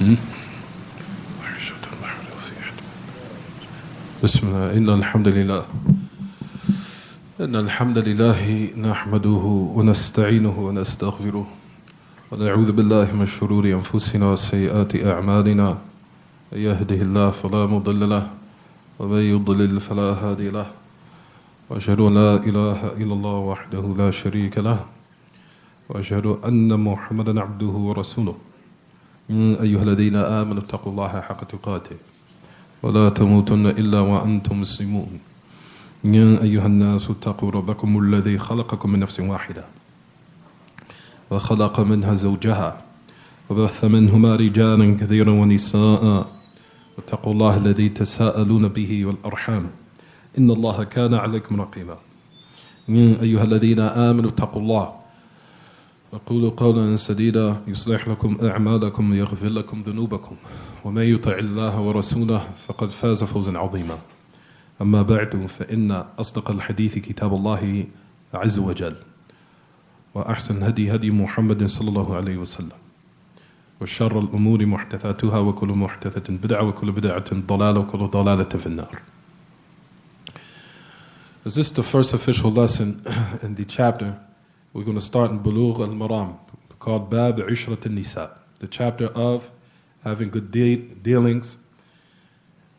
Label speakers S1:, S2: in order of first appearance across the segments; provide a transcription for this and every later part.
S1: بسم الله إن الحمد لله نحمده ونستعينه ونستغفره ونعوذ بالله من شرور أنفسنا وسيئات أعمالنا من يهده الله فلا مضل له ومن يضلل فلا هادي له وأشهد أن لا إله إلا الله وحده لا شريك له وأشهد أن محمدا عبده ورسوله أيها الذين آمنوا اتقوا الله حق تقاته ولا تموتن إلا وأنتم مسلمون يا أيها الناس اتقوا ربكم الذي خلقكم من نفس واحدة وخلق منها زوجها وبث منهما رجالا كثيرا ونساء واتقوا الله الذي تساءلون به والأرحام إن الله كان عليكم رقيبا يا أيها الذين آمنوا اتقوا الله وقولوا قولا سديدا يصلح لكم أعمالكم ويغفر لكم ذنوبكم ومن يطع الله ورسوله فقد فاز فوزا عظيما أما بعد فإن أصدق الحديث كتاب الله عز وجل وأحسن هدي محمد صلى الله عليه وسلم وشر الأمور محدثاتها وكل محدثة بدعة وكل بدعة ضلالة وكل ضلالة في النار. Is this the first official lesson in the chapter? We're going to start in Buloogh al-Maraam, called Bab Ishrat al-Nisa, the chapter of having good dealings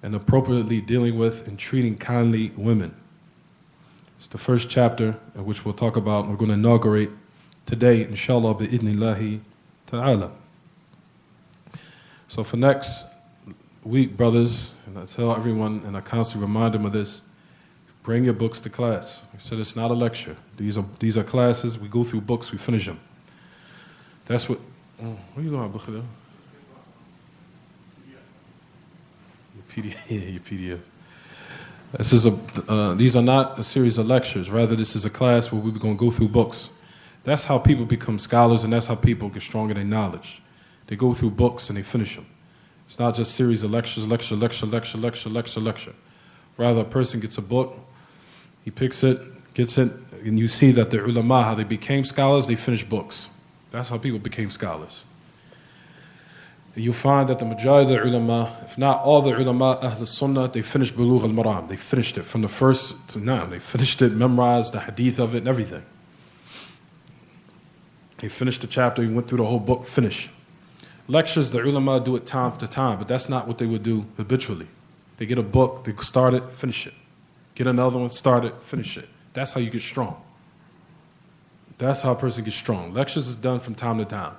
S1: and appropriately dealing with and treating kindly women. It's the first chapter which we'll talk about. We're going to inaugurate today, inshallah, bi'idhnillahi ta'ala. So for next week, brothers, and I tell everyone, and I constantly remind them of this, bring your books to class. I said it's not a lecture. These are classes. We go through books. We finish them. That's what. Where you going, Abdur? Your PDF. These are not a series of lectures. Rather, this is a class where we're going to go through books. That's how people become scholars, and that's how people get strong in their knowledge. They go through books and they finish them. It's not just a series of lectures, lecture. Rather, a person gets a book, he picks it, gets it, and you see that the ulama, how they became scholars, they finished books. That's how people became scholars. And you find that the majority of the ulama, if not all the ulama, Ahl Sunnah, they finished Buloogh al-Maraam. They finished it from the first to now. They finished it, memorized the hadith of it and everything. They finished the chapter, he went through the whole book, finished. Lectures, the ulama do it time after time, but that's not what they would do habitually. They get a book, they start it, finish it. Get another one, start it, finish it. That's how you get strong. That's how a person gets strong. Lectures is done from time to time.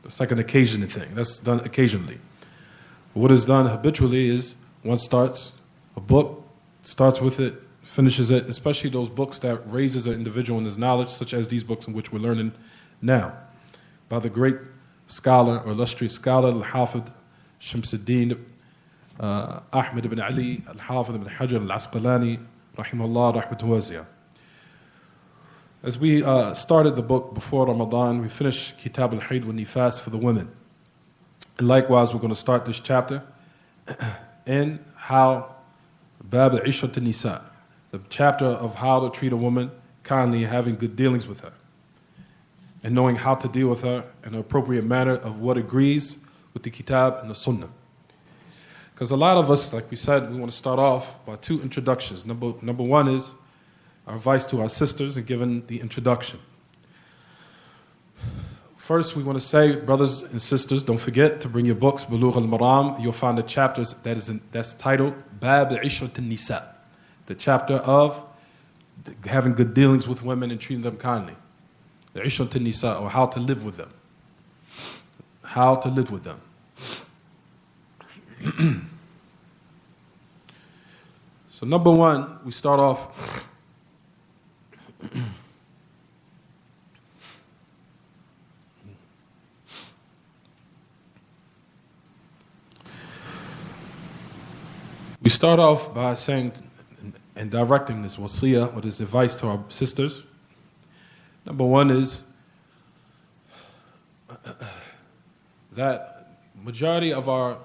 S1: It's like an occasional thing. That's done occasionally. But what is done habitually is one starts a book, starts with it, finishes it, especially those books that raises an individual in his knowledge, such as these books in which we're learning now, by the great scholar or illustrious scholar, Al-Hafid Shamsuddin Ahmed ibn Ali Al-Hafid ibn Hajar Al-Asqalani rahimahullah rahmatuhu wasi'ah. As we started the book before Ramadan, we finished Kitab al-Hayd wa Nifas for the women. And likewise, we're going to start this chapter in how Bab al-Ishrat al-Nisa, the chapter of how to treat a woman kindly and having good dealings with her, and knowing how to deal with her in an appropriate manner of what agrees with the Kitab and the Sunnah. Because a lot of us, like we said, we want to start off by two introductions. Number one is our advice to our sisters and giving the introduction. First, we want to say, brothers and sisters, don't forget to bring your books, Buloogh al-Maraam. You'll find the chapters that's titled Bab Ishrat al-Nisa, the chapter of having good dealings with women and treating them kindly. The Ishrat al-Nisa, or how to live with them. How to live with them. So number one, we start off by saying and directing this wasiyah, what is advice to our sisters. Number one is that majority of our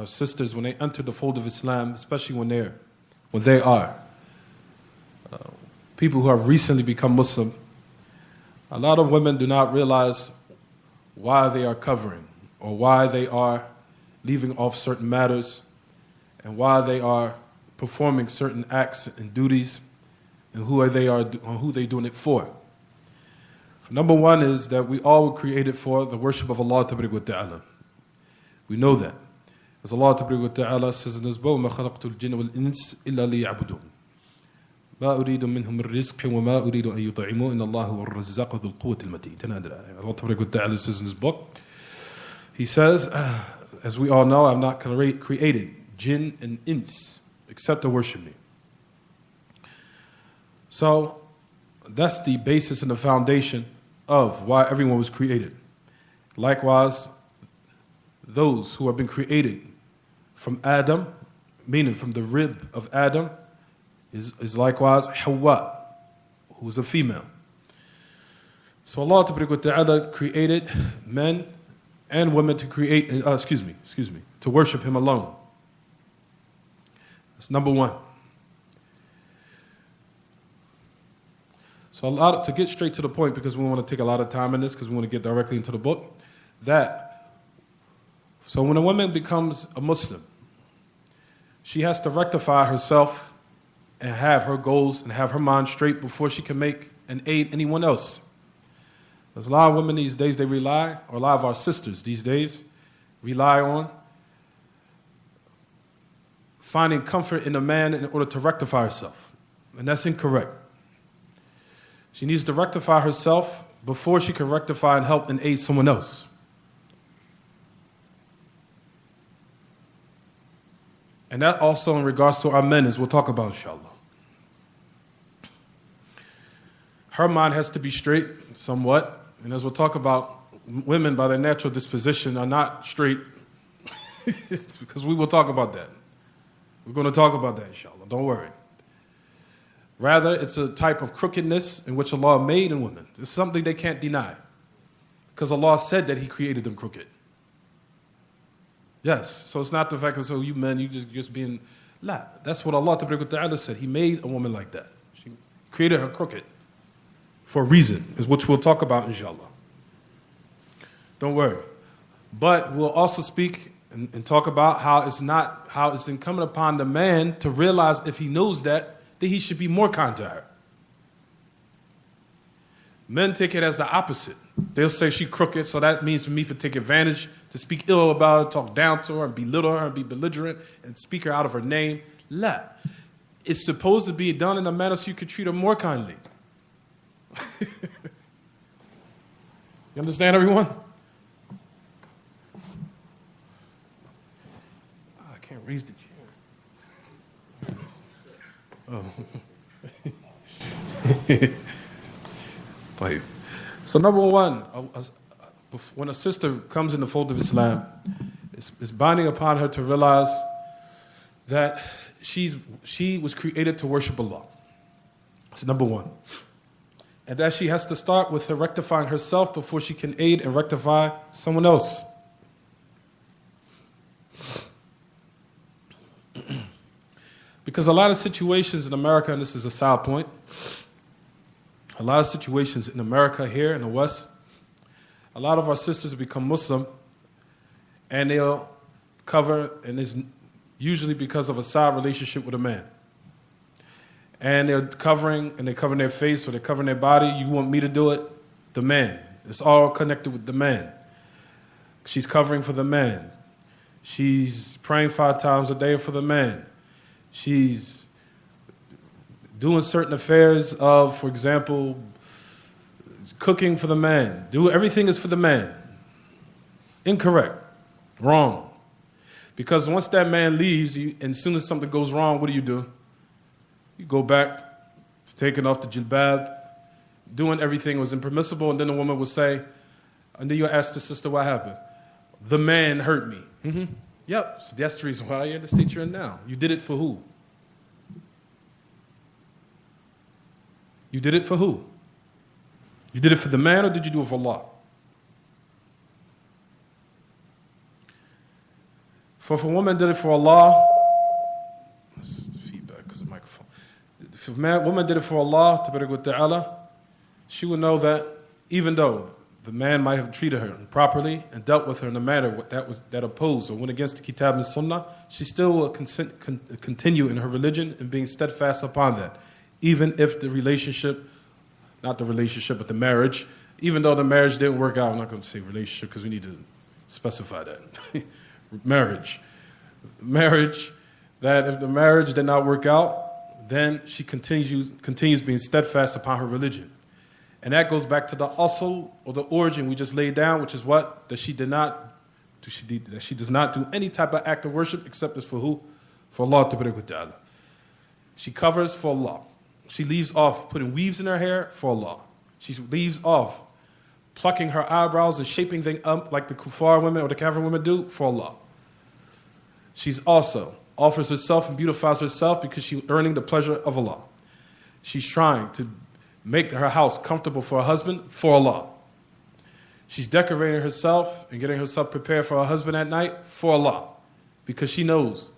S1: sisters, when they enter the fold of Islam, especially when they are people who have recently become Muslim, a lot of women do not realize why they are covering or why they are leaving off certain matters, and why they are performing certain acts and duties, and who they're doing it for. Number one is that we all were created for the worship of Allah Tabaraka wa Ta'ala. We know that. As Allah Tabaraka wa Ta'ala says in His book, مَا خَلَقْتُ الْجِنَّ وَالْإِنسِ إِلَّا لِيَعْبُدُونَ مَا أُرِيدُ مِنْهُمْ الرِّزْقِ وَمَا أُرِيدُ أَن يُطْعِمُونَ إِنَّ اللَّهَ هُوَ الرَّزَّاقُ ذُو الْقُوَّةِ الْمَتِينُ. Allah Tabaraka wa Ta'ala says in His book, He says, as we all know, I've not created jinn and ins except to worship me. So that's the basis and the foundation of why everyone was created. Likewise, those who have been created from Adam, meaning from the rib of Adam, is likewise Hawa, who is a female. So Allah Ta'ala created men and women to to worship Him alone. That's number one. So to get straight to the point, because we want to take a lot of time in this, because we want to get directly into the book, so when a woman becomes a Muslim, she has to rectify herself and have her goals and have her mind straight before she can make and aid anyone else. There's a lot of women these days, or a lot of our sisters these days, rely on finding comfort in a man in order to rectify herself. And that's incorrect. She needs to rectify herself before she can rectify and help and aid someone else. And that also in regards to our men, as we'll talk about, inshallah. Her mind has to be straight somewhat. And as we'll talk about, women by their natural disposition are not straight. Because we will talk about that. We're going to talk about that, inshallah. Don't worry. Rather, it's a type of crookedness in which Allah made in women. It's something they can't deny. Because Allah said that He created them crooked. Yes. So it's not the fact that, so you men, you just being, la. That's what Allah Ta'ala said. He made a woman like that. She created her crooked. For a reason, is which we'll talk about, inshallah. Don't worry. But we'll also speak and talk about how it's incumbent upon the man to realize, if he knows that he should be more kind to her. Men take it as the opposite. They'll say she crooked, so that means for me to take advantage, to speak ill about her, talk down to her, and belittle her, and be belligerent, and speak her out of her name. La. It's supposed to be done in a manner so you could treat her more kindly. You understand, everyone? I can't raise the chair. Oh. So number one, when a sister comes in the fold of Islam, it's binding upon her to realize that she was created to worship Allah. That's number one. And that she has to start with her rectifying herself before she can aid and rectify someone else. Because a lot of situations in America, and this is a side point, a lot of situations in America here in the West, a lot of our sisters become Muslim and they'll cover, and it's usually because of a side relationship with a man. And they're covering their face or they're covering their body. You want me to do it? The man. It's all connected with the man. She's covering for the man. She's praying 5 times a day for the man. She's doing certain affairs of, for example, cooking for the man. Everything is for the man. Incorrect. Wrong. Because once that man leaves, and as soon as something goes wrong, what do? You go back to taking off the jilbab, doing everything was impermissible, and then the woman will say, and then you ask the sister, what happened? The man hurt me. Mm-hmm. Yep, so that's the reason why you're in the state you're in now. You did it for who? You did it for who? You did it for the man, or did you do it for Allah? If a woman did it for Allah, this is the feedback because of the microphone. If a woman did it for Allah, Ta'ala, she would know that even though the man might have treated her improperly and dealt with her in a manner that opposed or went against the Kitab and Sunnah, she still will continue in her religion and being steadfast upon that, even if the relationship, not the relationship, but the marriage, even though the marriage didn't work out. I'm not going to say relationship because we need to specify that. Marriage, that if the marriage did not work out, then she continues being steadfast upon her religion. And that goes back to the asl, or the origin we just laid down, which is what? That she does not do any type of act of worship except it's for who? For Allah ta'ala. She covers for Allah. She leaves off putting weaves in her hair for Allah. She leaves off plucking her eyebrows and shaping them up like the kuffar women or the kafir women do for Allah. She's also offers herself and beautifies herself because she's earning the pleasure of Allah. She's trying to make her house comfortable for her husband for Allah. She's decorating herself and getting herself prepared for her husband at night for Allah, because she knows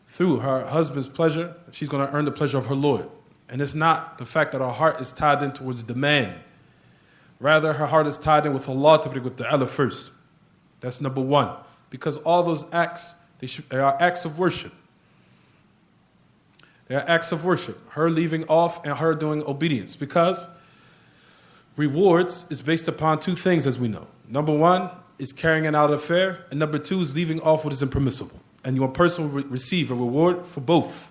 S1: through her husband's pleasure she's going to earn the pleasure of her Lord. And it's not the fact that her heart is tied in towards the man. Rather, her heart is tied in with Allah ta'ala first. That's number one. Because all those acts, they are acts of worship. They are acts of worship. Her leaving off and her doing obedience. Because rewards is based upon two things, as we know. Number one is carrying out an affair. And number two is leaving off what is impermissible. And your person will receive a reward for both.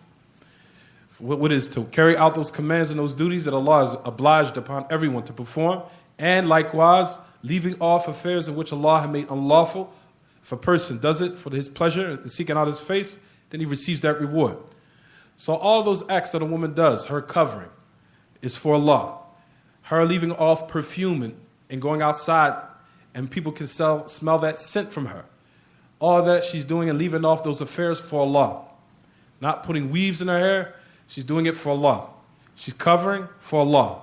S1: What is to carry out those commands and those duties that Allah is obliged upon everyone to perform. And likewise, leaving off affairs in which Allah has made unlawful. If a person does it for his pleasure and seeking out his face, then he receives that reward. So all those acts that a woman does, her covering, is for Allah. Her leaving off perfume and going outside and people can smell that scent from her. All that she's doing and leaving off those affairs for Allah. Not putting weaves in her hair, she's doing it for Allah. She's covering for Allah.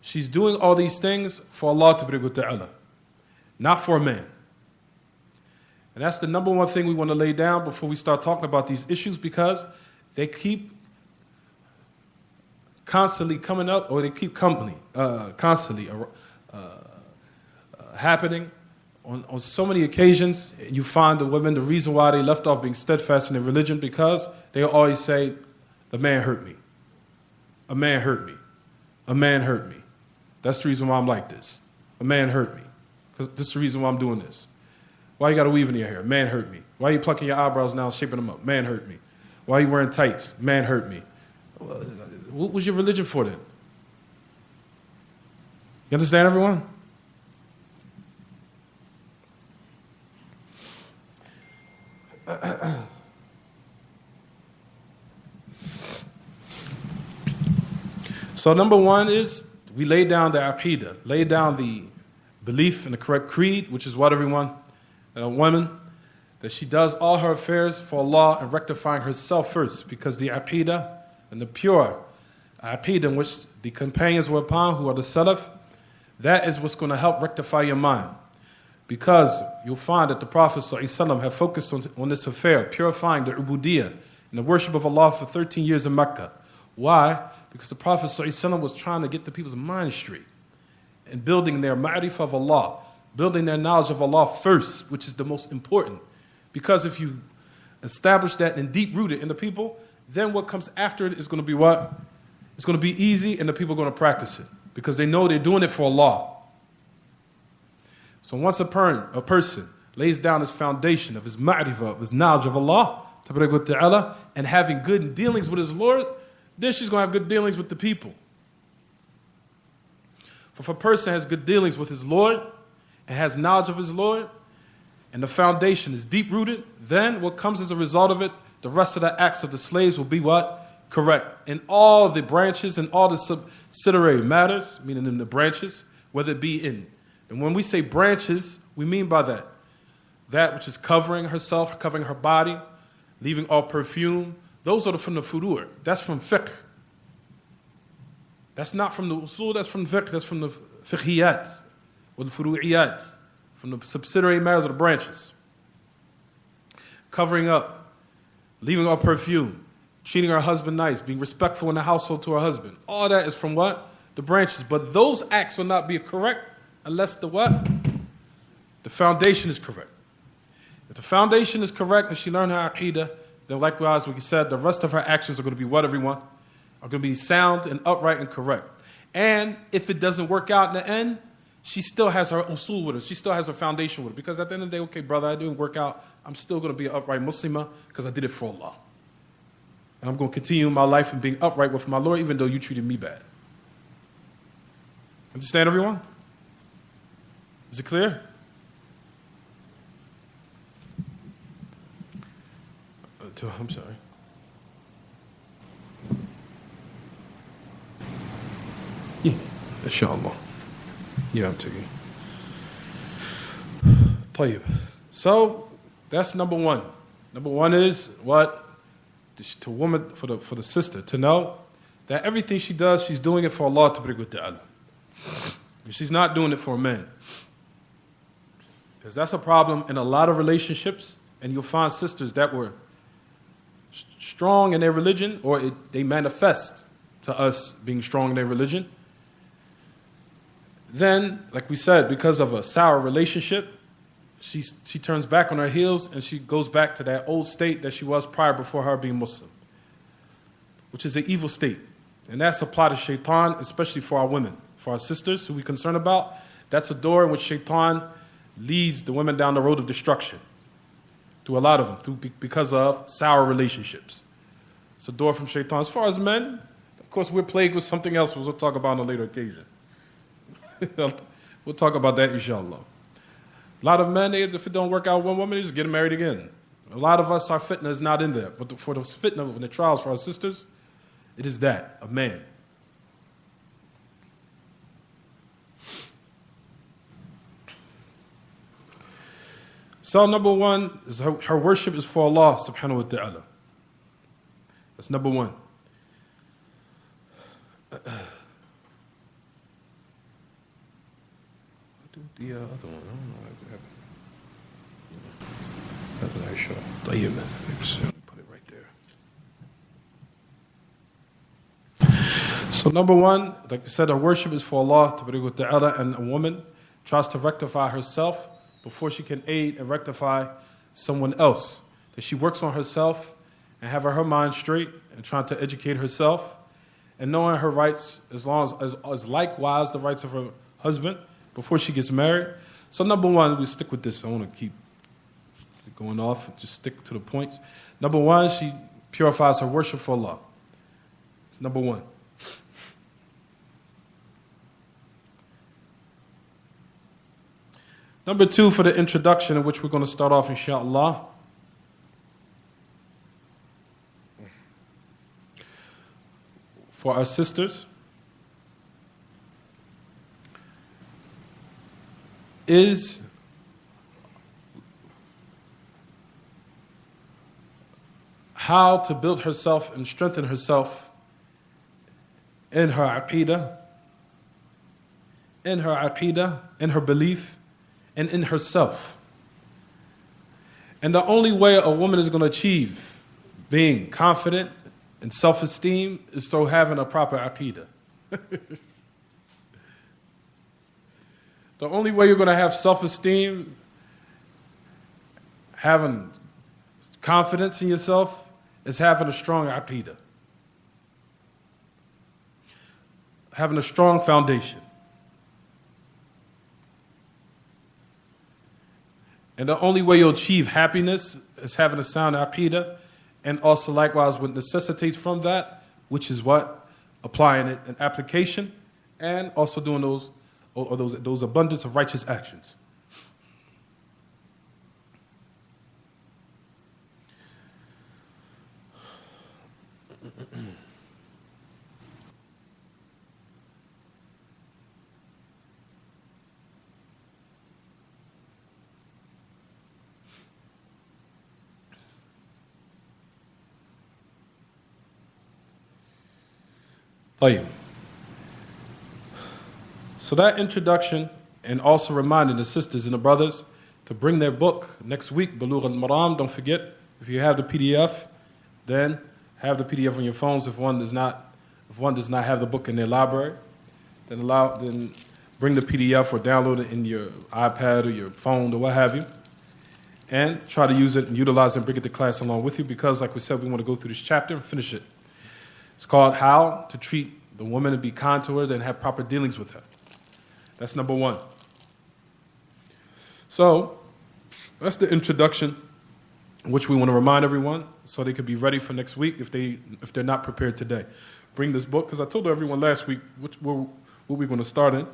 S1: She's doing all these things for Allah ta'ala, not for a man. And that's the number one thing we want to lay down before we start talking about these issues, because they keep constantly coming up, or they keep constantly happening on so many occasions. You find the women, the reason why they left off being steadfast in their religion, because they always say, the man hurt me. A man hurt me. A man hurt me. That's the reason why I'm like this. A man hurt me. Because this is the reason why I'm doing this. Why you got a weave in your hair? Man hurt me. Why are you plucking your eyebrows now and shaping them up? Man hurt me. Why are you wearing tights? Man hurt me. What was your religion for then? You understand, everyone? So number one is we lay down the aqidah, lay down the belief in the correct creed, which is what everyone, a woman, that she does all her affairs for Allah and rectifying herself first, because the aqidah and the pure aqidah in which the companions were upon, who are the salaf, that is what's going to help rectify your mind. Because you'll find that the Prophet ﷺ have focused on this affair, purifying the ubudiyyah and the worship of Allah for 13 years in Mecca. Why? Because the Prophet ﷺ was trying to get the people's mind straight and building their ma'rifah of Allah, building their knowledge of Allah first, which is the most important. Because if you establish that and deep-rooted in the people, then what comes after it is going to be what? It's going to be easy, and the people are going to practice it because they know they're doing it for Allah. So once a person lays down his foundation of his ma'rifah, of his knowledge of Allah, ta'ala, and having good dealings with his Lord, then she's going to have good dealings with the people. For if a person has good dealings with his Lord and has knowledge of his Lord, and the foundation is deep-rooted, then what comes as a result of it, the rest of the acts of the slaves will be what? Correct. In all the branches and all the subsidiary matters, meaning in the branches, whether it be in. And when we say branches, we mean by that which is covering herself, covering her body, leaving all perfume. Those are from the fudur'. That's from fiqh. That's not from the usul, that's from fiqh, that's from the fiqhiyat, or the furu'iyat, from the subsidiary matters of the branches. Covering up, leaving all perfume, treating her husband nice, being respectful in the household to her husband. All that is from what? the branches. But those acts will not be correct unless the what? The foundation is correct. If the foundation is correct and she learned her aqidah, then likewise, we said, the rest of her actions are going to be what, everyone? Are going to be sound and upright and correct. And if it doesn't work out in the end, she still has her usul with her. She still has her foundation with her. Because at the end of the day, okay, brother, I didn't work out. I'm still going to be an upright Muslimah because I did it for Allah. And I'm going to continue my life in being upright with my Lord, even though you treated me bad. Understand, everyone? Is it clear? I'm sorry. Yeah, inshallah. Yeah, I'm taking. طيب. So that's number one. Number one is what? To woman, for the sister to know that everything she does, she's doing it for Allah ta'ala. She's not doing it for men. Because that's a problem in a lot of relationships, and you'll find sisters that were strong in their religion, or they manifest to us being strong in their religion. Then, like we said, because of a sour relationship, she turns back on her heels and she goes back to that old state that she was prior before her being Muslim, which is an evil state. And that's a plot of shaitan, especially for our women, for our sisters who we're concerned about. That's a door in which shaitan leads the women down the road of destruction. To a lot of them, because of sour relationships. It's a door from shaitan. As far as men, of course, we're plagued with something else, which we'll talk about on a later occasion. We'll talk about that, inshallah. A lot of men, if it don't work out with one woman, they just get married again. A lot of us, our fitna is not in there. But for the fitna, when the trials for our sisters, it is that, a man. So number one is her worship is for Allah subhanahu wa ta'ala. That's number one. The other one, I don't know what happened. Put it right there. So number one, like I said, her worship is for Allah ta'ala, and a woman tries to rectify herself before she can aid and rectify someone else. That she works on herself and have her mind straight and trying to educate herself and knowing her rights as likewise the rights of her husband before she gets married. So number one, we stick with this. I want to keep going off, just stick to the points. Number one, she purifies her worship for Allah. It's number one. Number two, for the introduction, in which we're going to start off, inshallah. For our sisters, is how to build herself and strengthen herself in her aqidah, in her belief, and in herself. And the only way a woman is going to achieve being confident and self-esteem is through having a proper aqidah. The only way you're going to have self-esteem, having confidence in yourself, is having a strong aqidah. Having a strong foundation. And the only way you'll achieve happiness is having a sound aqidah, and also likewise what necessitates from that, which is what? Applying it in application, and also doing those abundance of righteous actions. So that introduction, and also reminding the sisters and the brothers to bring their book next week, Buloogh and Maraam. Don't forget, if you have the PDF, then have the PDF on your phones if one does not have the book in their library. then bring the PDF or download it in your iPad or your phone or what have you, and try to use it and utilize it and bring it to class along with you, because, like we said, we want to go through this chapter and finish it. It's called How to Treat the Woman and Be Kind to Her and Have Proper Dealings with Her. That's number one. So that's the introduction, which we want to remind everyone so they could be ready for next week if they're not prepared today. Bring this book, because I told everyone last week what we're going to start in.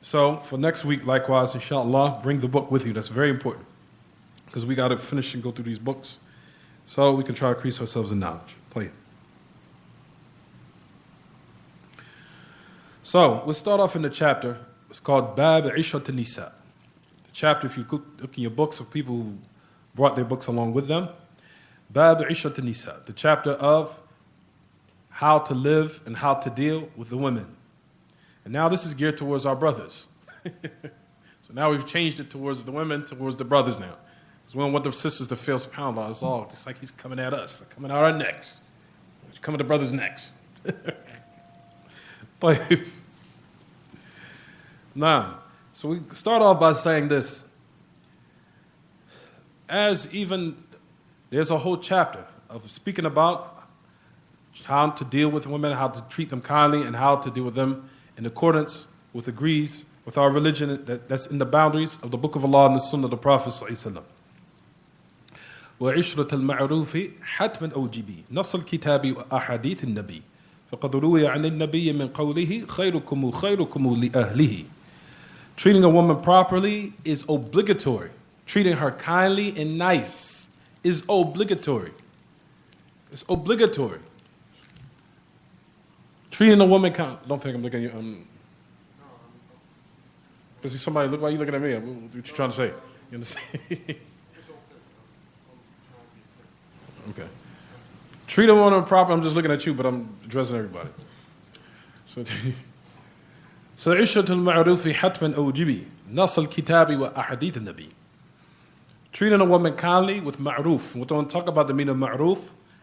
S1: So for next week, likewise, inshallah, bring the book with you. That's very important, because we got to finish and go through these books so we can try to increase ourselves in knowledge. Play it. So we'll start off in the chapter. It's called Bab Ishat Nisa. The chapter, if you look in your books of people who brought their books along with them, Bab Ishat Nisa, the chapter of how to live and how to deal with the women. And now this is geared towards our brothers. So now we've changed it towards the women, towards the brothers now. Because we don't want the sisters to feel, subhanAllah, it's all just like he's coming at us, coming out our necks. He's coming to brothers' necks. Now, so we start off by saying this. As even, there's a whole chapter of speaking about how to deal with women, how to treat them kindly, and how to deal with them in accordance with agrees with our religion that's in the boundaries of the Book of Allah and the Sunnah of the Prophet ﷺ. وعشرة المعروف حتما أوجبي نص الكتاب وأحاديث النبي فقد روي عن النبي من قوله خيركم خيركم لأهله. Treating a woman properly is obligatory. Treating her kindly and nice is obligatory. It's obligatory. Treating a woman kind. Don't think I'm looking at you. Does somebody look? Why are you looking at me? What you trying to say? You understand? Okay. Treat a woman properly. I'm just looking at you, but I'm addressing everybody. So عشرة المعروف حتما أوجبي نص الكتاب وأحاديث النبي. Treating a woman kindly with ma'ruf. What I want to talk about the meaning of ma'ruf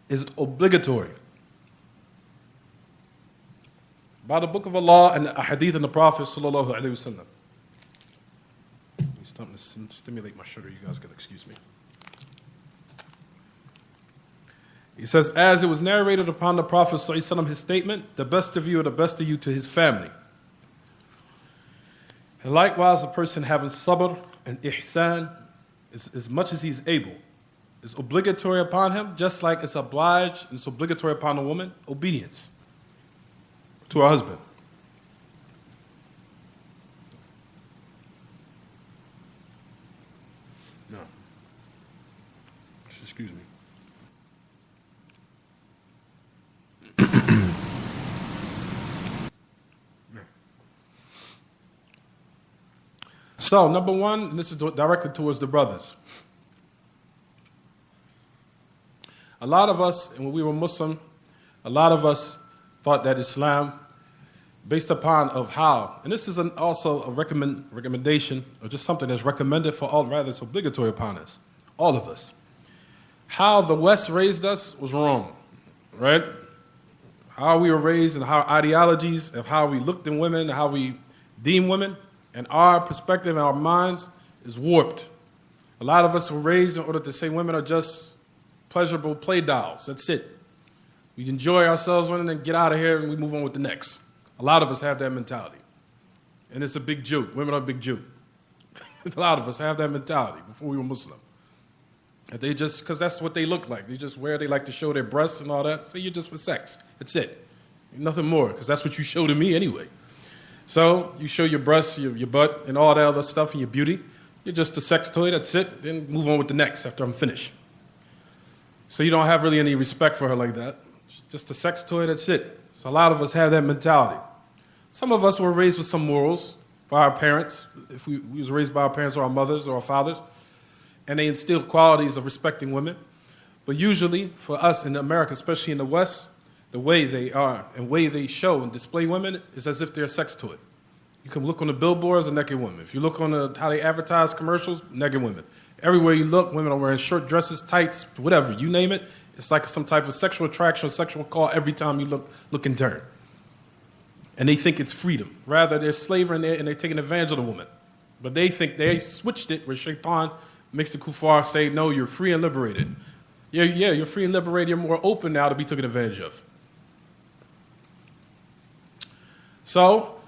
S1: is obligatory. By the Book of Allah and the ahadith and the Prophet sallallahu alaihi wasallam. It's starting to stimulate my sugar. You guys can excuse me. He says, as it was narrated upon the Prophet sallallahu alaihi wasallam, his statement, the best of you are the best of you to his family. And likewise, a person having sabr and ihsan, as much as he's able, is obligatory upon him, just like it's obliged and it's obligatory upon a woman, obedience to her husband. No. Excuse me. So, number one, and this is directed towards the brothers. A lot of us, and when we were Muslim, a lot of us thought that Islam, based upon of how, and this is also a recommendation, or just something that's recommended for all, rather it's obligatory upon us, all of us. How the West raised us was wrong, right? How we were raised and how ideologies of how we looked in women, how we deem women, and our perspective and our minds is warped. A lot of us were raised in order to say women are just pleasurable play dolls. That's it. We enjoy ourselves and then get out of here and we move on with the next. A lot of us have that mentality. And it's a big joke. Women are a big joke. A lot of us have that mentality before we were Muslim. And they just, because that's what they look like. They just wear, they like to show their breasts and all that. So you're just for sex. That's it. Nothing more, because that's what you show to me anyway. So you show your breasts, your butt, and all that other stuff, and your beauty. You're just a sex toy, that's it. Then move on with the next after I'm finished. So you don't have really any respect for her like that. Just a sex toy, that's it. So a lot of us have that mentality. Some of us were raised with some morals by our parents. If we was raised by our parents or our mothers or our fathers, and they instilled qualities of respecting women. But usually, for us in America, especially in the West, the way they are and way they show and display women is as if they're a sex toy. You can look on the billboards, a naked woman. If you look on how they advertise commercials, naked women. Everywhere you look, women are wearing short dresses, tights, whatever, you name it. It's like some type of sexual attraction or sexual call every time you look and turn. And they think it's freedom. Rather, they're slavery and they're taking advantage of the woman. But they think they switched it where shaitan makes the kuffar say, no, you're free and liberated. Yeah, you're free and liberated. You're more open now to be taken advantage of. So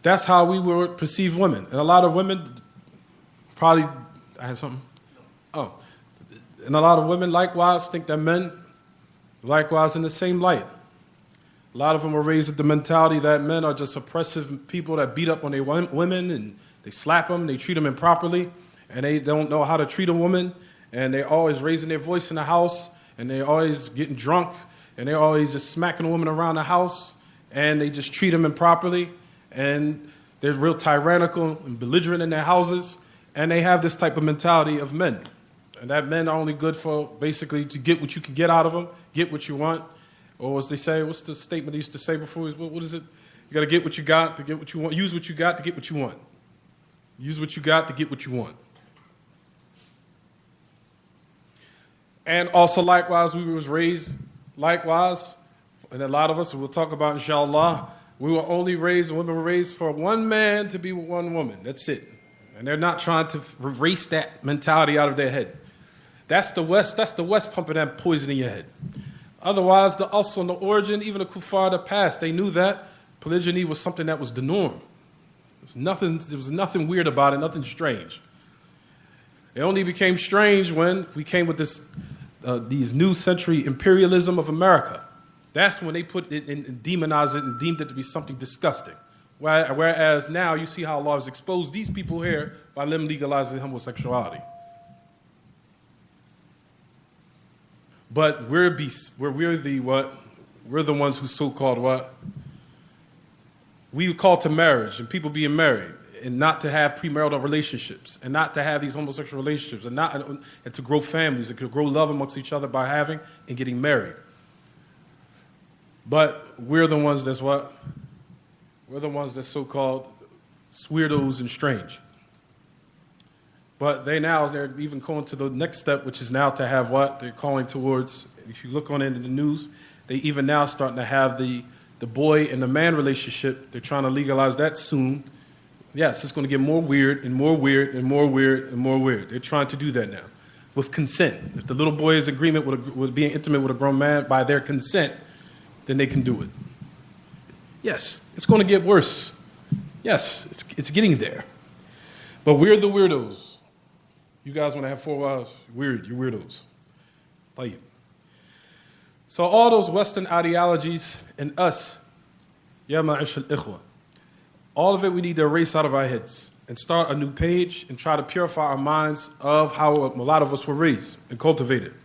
S1: that's how we would perceive women. And a lot of women probably, I have something? Oh. And a lot of women likewise think that men, likewise in the same light. A lot of them were raised with the mentality that men are just oppressive people that beat up on their women and they slap them, they treat them improperly, and they don't know how to treat a woman, and they're always raising their voice in the house, and they're always getting drunk, and they're always just smacking a woman around the house, and they just treat them improperly, and they're real tyrannical and belligerent in their houses, and they have this type of mentality of men. And that men are only good for basically to get what you can get out of them, get what you want. Or as they say, what's the statement they used to say before? What is it? You got to get what you got to get what you want. Use what you got to get what you want. Use what you got to get what you want. And also likewise, we was raised likewise, and a lot of us, we'll talk about inshallah, we were only raised, women were raised for one man to be with one woman. That's it. And they're not trying to erase that mentality out of their head. That's the West pumping that poison in your head. Otherwise, the asl and the origin, even the kuffar of the past, they knew that polygyny was something that was the norm. There was nothing weird about it, nothing strange. It only became strange when we came with these new century imperialism of America. That's when they put it and demonized it and deemed it to be something disgusting. Whereas now you see how Allah has exposed these people here by them legalizing homosexuality. But we're beasts. We're the what? We're the ones who so-called what? We call to marriage and people being married and not to have premarital relationships and not to have these homosexual relationships and to grow families and to grow love amongst each other by having and getting married. But we're the ones that's what? We're the ones that's so-called weirdos and strange. But they're even going to the next step, which is now to have what? They're calling towards, if you look on it in the news, they even now starting to have the boy and the man relationship. They're trying to legalize that soon. Yes, it's going to get more weird and more weird and more weird and more weird. They're trying to do that now with consent. If the little boy is in agreement with being intimate with a grown man by their consent, then they can do it. Yes, it's going to get worse. Yes, it's getting there. But we're the weirdos. You guys want to have 4 wives? Weird, you're weirdos. Like, so all those Western ideologies and us, ya ma'ish al-ikhwa, all of it we need to erase out of our heads and start a new page and try to purify our minds of how a lot of us were raised and cultivated.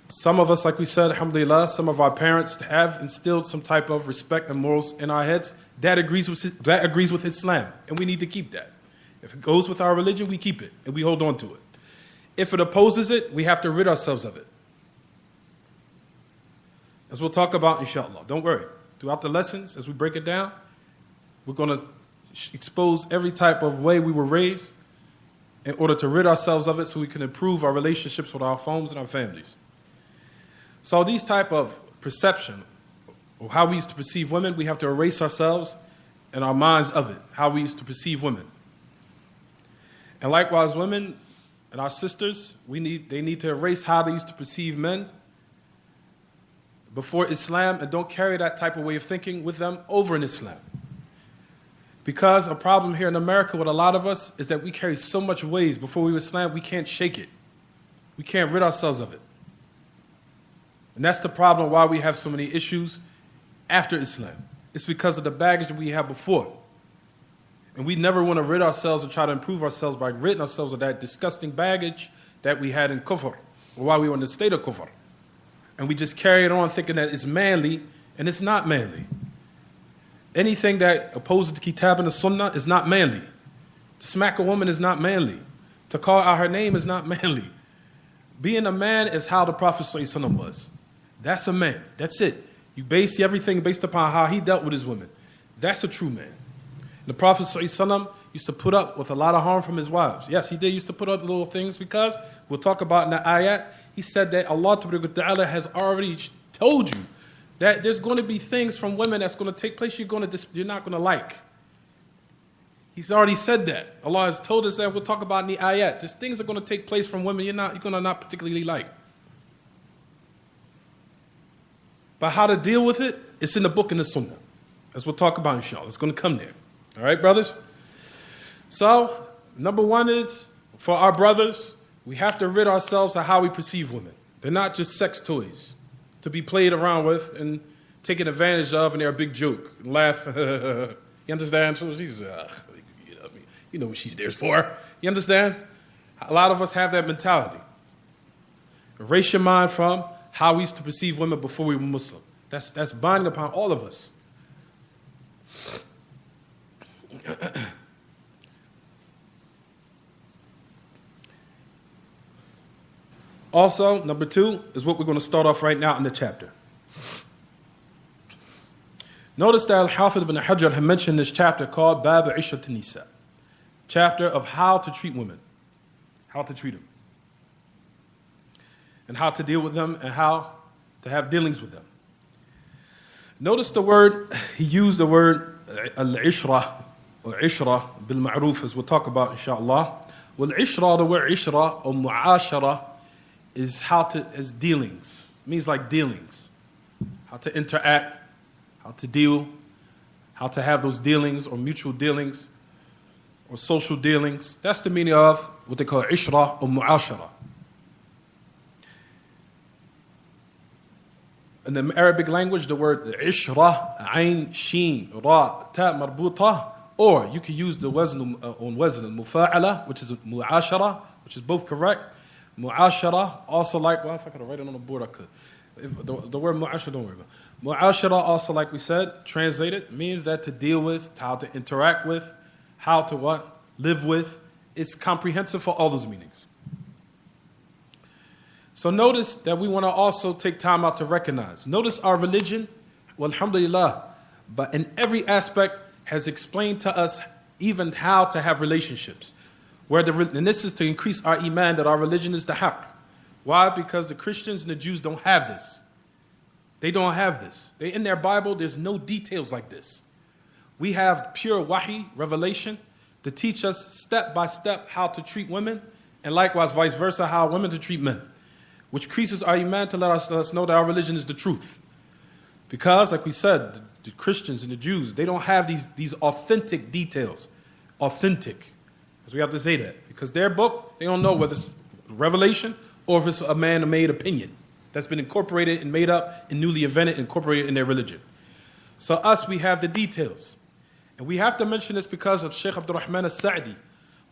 S1: Some of us, like we said, alhamdulillah, some of our parents have instilled some type of respect and morals in our heads. That agrees with Islam, and we need to keep that. If it goes with our religion, we keep it, and we hold on to it. If it opposes it, we have to rid ourselves of it. As we'll talk about, inshallah. Don't worry. Throughout the lessons, as we break it down, we're going to expose every type of way we were raised in order to rid ourselves of it so we can improve our relationships with our homes and our families. So these type of perception, or how we used to perceive women, we have to erase ourselves and our minds of it, how we used to perceive women. And likewise, women and our sisters, they need to erase how they used to perceive men before Islam and don't carry that type of way of thinking with them over in Islam. Because a problem here in America with a lot of us is that we carry so much ways before we Islam, we can't shake it. We can't rid ourselves of it. And that's the problem why we have so many issues after Islam. It's because of the baggage that we have before. And we never want to rid ourselves and try to improve ourselves by ridding ourselves of that disgusting baggage that we had in kufr, or while we were in the state of kufr. And we just carry it on thinking that it's manly, and it's not manly. Anything that opposes the kitab and the sunnah is not manly. To smack a woman is not manly. To call out her name is not manly. Being a man is how the Prophet ﷺ was. That's a man. That's it. You base everything based upon how he dealt with his women. That's a true man. The Prophet ﷺ used to put up with a lot of harm from his wives. Yes, he did used to put up little things because, we'll talk about in the ayat, he said that Allah Ta'ala has already told you That there's going to be things from women that's going to take place you're not going to like. He's already said that. Allah has told us that. We'll talk about in the ayat. There's things that are going to take place from women you're going to not particularly like. But how to deal with it, it's in the book and the sunnah. As we'll talk about inshallah. It's going to come there. All right, brothers? So, number one is, for our brothers, we have to rid ourselves of how we perceive women. They're not just sex toys to be played around with and taken advantage of, and they're a big joke. And laugh. You understand? So she's, you know what she's there for. You understand? A lot of us have that mentality. Erase your mind from how we used to perceive women before we were Muslim. That's binding upon all of us. Also, number two is what we're going to start off right now in the chapter. Notice that Al-Hafidh ibn Hajar had mentioned this chapter called Bab Ishat Nisa, chapter of how to treat women, how to treat them, and how to deal with them, and how to have dealings with them. Notice the word, he used the word al-ishra, or ishra bil-ma'ruf, as we'll talk about inshallah. Well-ishra, the word ishra, or mu'ashara, is is dealings. It means like dealings. How to interact, how to deal, how to have those dealings or mutual dealings or social dealings. That's the meaning of what they call ishra or mu'ashara. In the Arabic language, the word ishra, ayn, sheen, ra, ta, marbuta, or you can use the wazn on wazn al-mufa'ala, which is mu'ashara, which is both correct. Mu'ashara, also like, well, if I could write it on the board, I could. The word mu'ashara, don't worry about it. Mu'ashara, also like we said, translated, means that to deal with, how to interact with, how to what? Live with. It's comprehensive for all those meanings. So notice that we want to also take time out to recognize. Notice our religion, well, alhamdulillah, but in every aspect has explained to us even how to have relationships. And this is to increase our iman that our religion is the haqq. Why? Because the Christians and the Jews don't have this. They don't have this. In their Bible, there's no details like this. We have pure wahi, revelation, to teach us step by step how to treat women, and likewise vice versa, how women to treat men, which increases our iman to let us know that our religion is the truth. Because, like we said, the Christians and the Jews, they don't have these authentic details. Authentic. Because we have to say that. Because their book, they don't know whether it's revelation or if it's a man-made opinion that's been incorporated and made up and newly invented and incorporated in their religion. So us, we have the details. And we have to mention this because of Sheikh Abdur Rahman al-Sa'di.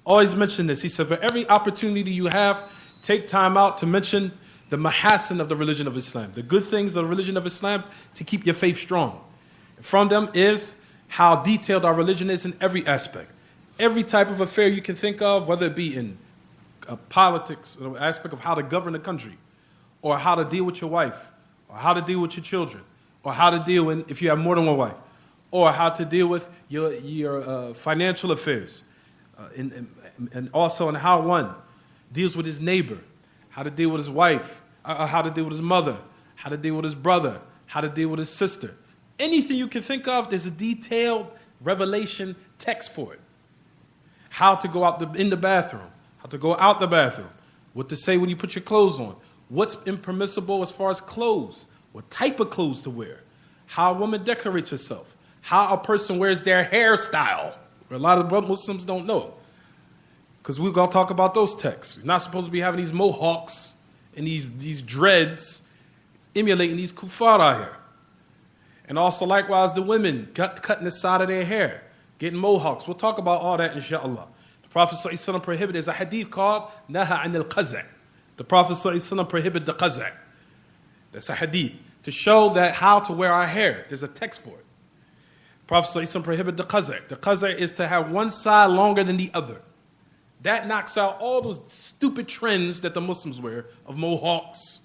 S1: Always mention this. He said, for every opportunity you have, take time out to mention the mahasin of the religion of Islam, the good things of the religion of Islam to keep your faith strong. From them is how detailed our religion is in every aspect. Every type of affair you can think of, whether it be in politics, or the aspect of how to govern the country, or how to deal with your wife, or how to deal with your children, or how to deal if you have more than one wife, or how to deal with your financial affairs, and also on how one deals with his neighbor, how to deal with his wife, how to deal with his mother, how to deal with his brother, how to deal with his sister. Anything you can think of, there's a detailed revelation text for it. How to go out in the bathroom, how to go out the bathroom, what to say when you put your clothes on, what's impermissible as far as clothes, what type of clothes to wear, how a woman decorates herself, how a person wears their hairstyle. A lot of Muslims don't know. Because we're going to talk about those texts. You're not supposed to be having these mohawks and these dreads emulating these kuffar out here. And also likewise the women cutting the side of their hair, getting mohawks. We'll talk about all that inshallah. The Prophet ﷺ prohibited, there's a hadith called Naha an al-Qaza'. The Prophet ﷺ prohibited the qaza'. That's a hadith to show that how to wear our hair. There's a text for it. The Prophet ﷺ prohibited the qaza'. The qaza' is to have one side longer than the other. That knocks out all those stupid trends that the Muslims wear of mohawks,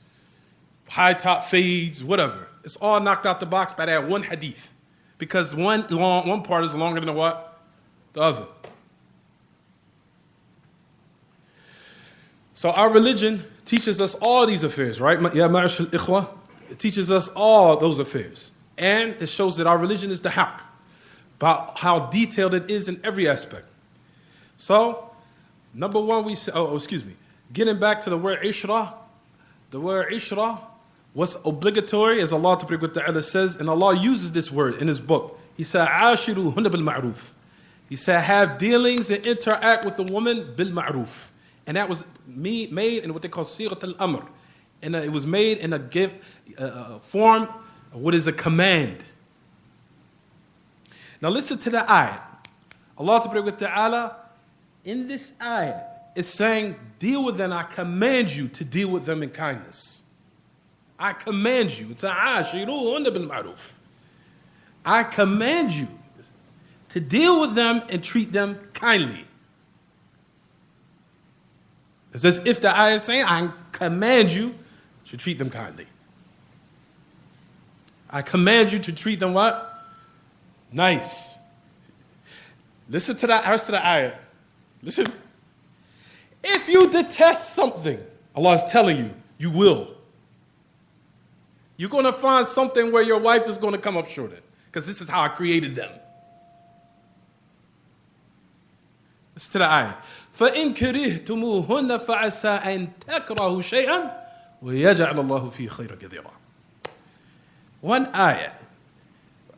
S1: high top fades, whatever. It's all knocked out the box by that one hadith. Because one part is longer than what? The other. So our religion teaches us all these affairs, right? Ya ma'ash al-ikhwa. It teaches us all those affairs. And it shows that our religion is the haqq, about how detailed it is in every aspect. So, number one, we say, getting back to the word ishra. The word ishra was obligatory, as Allah Ta'ala says, and Allah uses this word in His book. He said, "Ashiru hunna bil ma'ruf." He said, have dealings and interact with the woman bil ma'ruf. And that was made in what they call sighat al-amr. And it was made in a form of what is a command. Now listen to the ayat. Allah Ta'ala in this ayat is saying, deal with them. I command you to deal with them in kindness. I command you. It's ashiruhunna bil ma'ruf. I command you to deal with them and treat them kindly. It's as if the ayah is saying, I command you to treat them kindly. I command you to treat them what? Nice. Listen to the rest of the ayah. Listen. If you detest something, Allah is telling you, you will. You're going to find something where your wife is going to come up short of it, because this is how I created them. Listen to the ayah. فَإِن كَرِهْتُمُوهُنَّ فَعَسَىٰ أَن تَكْرَهُ شَيْئًا وَيَجْعَلَ اللَّهُ فِيهِ خَيْرًا كَثِيرًا. One ayah.